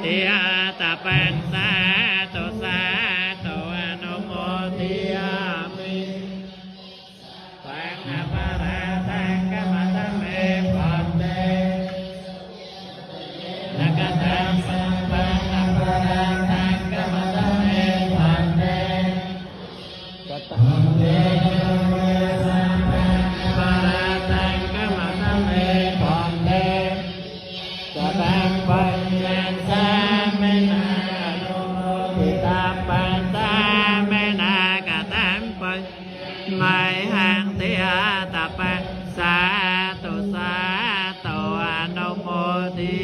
ติยาตาปันสาตุสาตุอนุโมทิยามิสังฆปะระสังฆมัตตเมปันเตนักตังสังฆปะระสังฆมัตตเมปันเตกตังเตสังฆปะระสังฆมัตตเมปันเตกตังปัญญาสามินาโนติตาปันตาเมนากตังปัญไมหังเทียตาปัสสาตุสาตุอนุโมทิ